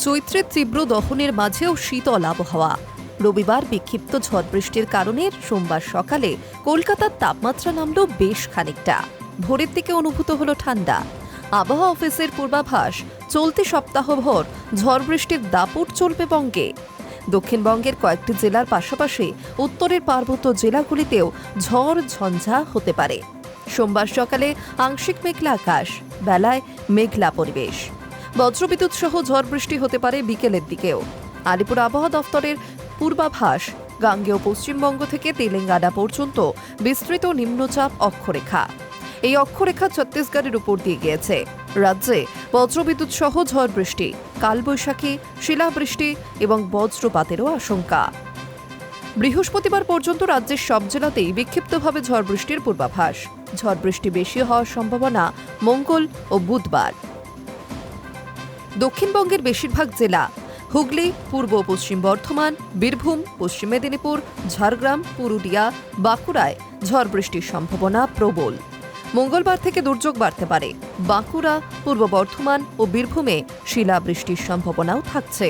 চৈত্রের তীব্র দহনের মাঝেও শীতল আবহাওয়া। রবিবার বিক্ষিপ্ত ঝড় বৃষ্টির কারণে সোমবার সকালে কলকাতার তাপমাত্রা নামল বেশ খানিকটা। ভোরের দিকে অনুভূত হলো ঠান্ডা। আবহাওয়া অফিসের পূর্বাভাস, চলতি সপ্তাহভর ঝড় বৃষ্টির দাপট চলবে বঙ্গে। দক্ষিণবঙ্গের কয়েকটি জেলার পাশাপাশি উত্তরের পার্বত্য জেলাগুলিতেও ঝড় ঝঞ্ঝা হতে পারে। সোমবার সকালে আংশিক মেঘলা আকাশ, বেলায় মেঘলা পরিবেশ। বজ্রবিদ্যুৎ সহ ঝড় বৃষ্টি হতে পারে বিকেলের দিকেও। আলিপুর আবহাওয়া দফতরের পূর্বাভাস, গাঙ্গেয় পশ্চিমবঙ্গ থেকে তেলেঙ্গানা পর্যন্ত বিস্তৃত নিম্নচাপ অক্ষরেখা। এই অক্ষরেখা ছত্তিশগড়ের উপর দিয়ে গিয়েছে। রাজ্যে বজ্রবিদ্যুৎ সহ ঝড় বৃষ্টি, কালবৈশাখী, শিলাবৃষ্টি এবং বজ্রপাতেরও আশঙ্কা। বৃহস্পতিবার পর্যন্ত রাজ্যের সব জেলাতেই বিক্ষিপ্তভাবে ঝড় বৃষ্টির পূর্বাভাস। ঝড় বৃষ্টি বেশি হওয়ার সম্ভাবনা মঙ্গল ও বুধবার। দক্ষিণবঙ্গের বেশিরভাগ জেলা, হুগলি, পূর্ব পশ্চিম বর্ধমান, বীরভূম, পশ্চিম মেদিনীপুর, ঝাড়গ্রাম, পুরুলিয়া, বাঁকুড়ায় ঝড় বৃষ্টির সম্ভাবনা প্রবল। মঙ্গলবার থেকে দুর্যোগ বাড়তে পারে। বাঁকুড়া, পূর্ব বর্ধমান ও বীরভূমে শিলাবৃষ্টির সম্ভাবনাও থাকছে।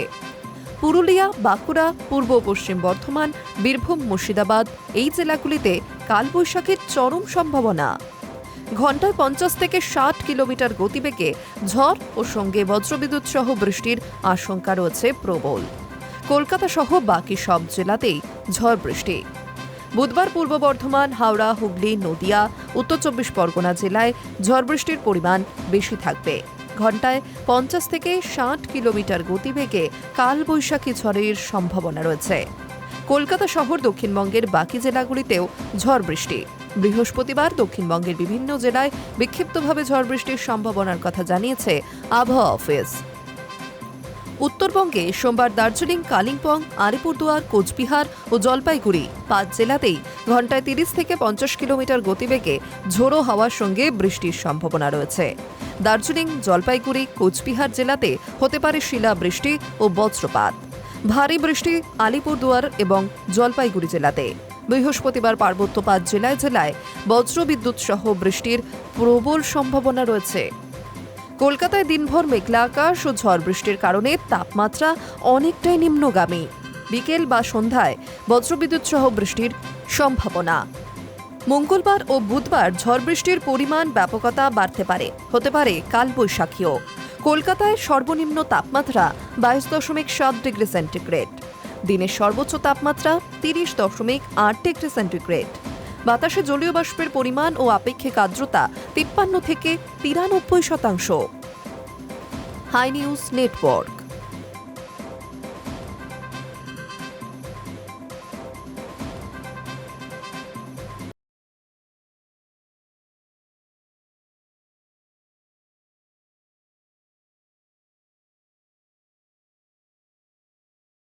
পুরুলিয়া, বাঁকুড়া, পূর্ব পশ্চিম বর্ধমান, বীরভূম, মুর্শিদাবাদ এই জেলাগুলিতে কালবৈশাখীর চরম সম্ভাবনা। ঘণ্টায় 50 থেকে 60 কিলোমিটার গতিবেগে ঝড় ও সঙ্গে বজ্রবিদ্যুৎ সহ বৃষ্টির আশঙ্কা রয়েছে প্রবল। কলকাতা সহ বাকি সব জেলাতেই ঝড় বৃষ্টি। বুধবার পূর্ব বর্ধমান, হাওড়া, হুগলি, নদিয়া, উত্তর 24 পরগনা জেলায় ঝড় বৃষ্টির পরিমাণ বেশি থাকবে। ঘণ্টায় 50 থেকে 60 কিলোমিটার গতিবেগে কালবৈশাখী ঝড়ের সম্ভাবনা রয়েছে। কলকাতা শহর দক্ষিণবঙ্গের বাকি জেলাগুলিতেও ঝড় বৃষ্টি। বৃহস্পতিবার দক্ষিণবঙ্গের বিভিন্ন জেলায় বিক্ষিপ্তভাবে ঝড় বৃষ্টির সম্ভাবনার কথা জানিয়েছে আবহাওয়া অফিস। উত্তরবঙ্গে সোমবার দার্জিলিং, কালিম্পং, আলিপুরদুয়ার, কোচবিহার ও জলপাইগুড়ি 5 জেলাতেই ঘণ্টায় 30 থেকে 50 কিলোমিটার গতিবেগে ঝোড়ো হাওয়ার সঙ্গে বৃষ্টির সম্ভাবনা রয়েছে। দার্জিলিং, জলপাইগুড়ি, কোচবিহার জেলাতে হতে পারে শিলাবৃষ্টি ও বজ্রপাত। ভারী বৃষ্টি আলিপুরদুয়ার এবং জলপাইগুড়ি জেলাতে। বৃহস্পতিবার পার্বত্য 5 জেলায় জেলায় বজ্রবিদ্যুৎ সহ বৃষ্টির প্রবল সম্ভাবনা রয়েছে। কলকাতায় দিনভর মেঘলা আকাশ ও ঝড় বৃষ্টির কারণে তাপমাত্রা অনেকটাই নিম্নগামী। বিকেল বা সন্ধ্যায় বজ্রবিদ্যুৎ সহ বৃষ্টির সম্ভাবনা। মঙ্গলবার ও বুধবার ঝড় বৃষ্টির পরিমাণ ব্যাপকতা বাড়তে পারে, হতে পারে কালবৈশাখীও। কলকাতায় সর্বনিম্ন তাপমাত্রা 22.7 ডিগ্রি সেন্টিগ্রেড। দিনের সর্বোচ্চ তাপমাত্রা 30.8 ডিগ্রি সেন্টিগ্রেড। বাতাসে জলীয় বাষ্পের পরিমাণ ও আপেক্ষিক আর্দ্রতা 53 থেকে 93%। High news network.